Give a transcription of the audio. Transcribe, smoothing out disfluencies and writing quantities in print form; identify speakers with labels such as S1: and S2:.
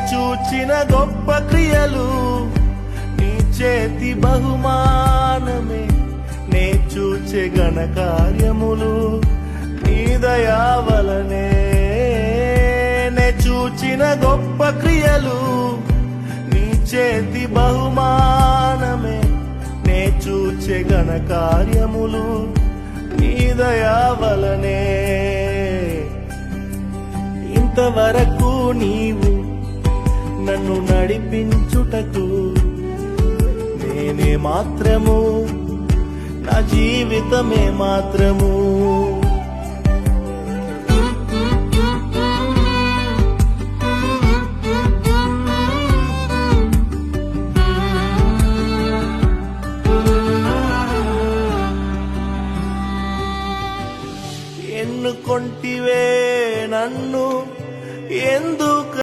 S1: చూచిన గొప్ప క్రియలు నీ చేతి బహుమానమే నే చూచే ఘన కార్యములు నీ దయా వలనే నే చూచిన గొప్ప క్రియలు నీ చేతి బహుమానమే నే చూచే ఘన కార్యములు నీ దయా వలనే ఇంతవరకు నీవు నన్ను నడిపించుటకు నేనే మాత్రము నా జీవితమే మాత్రము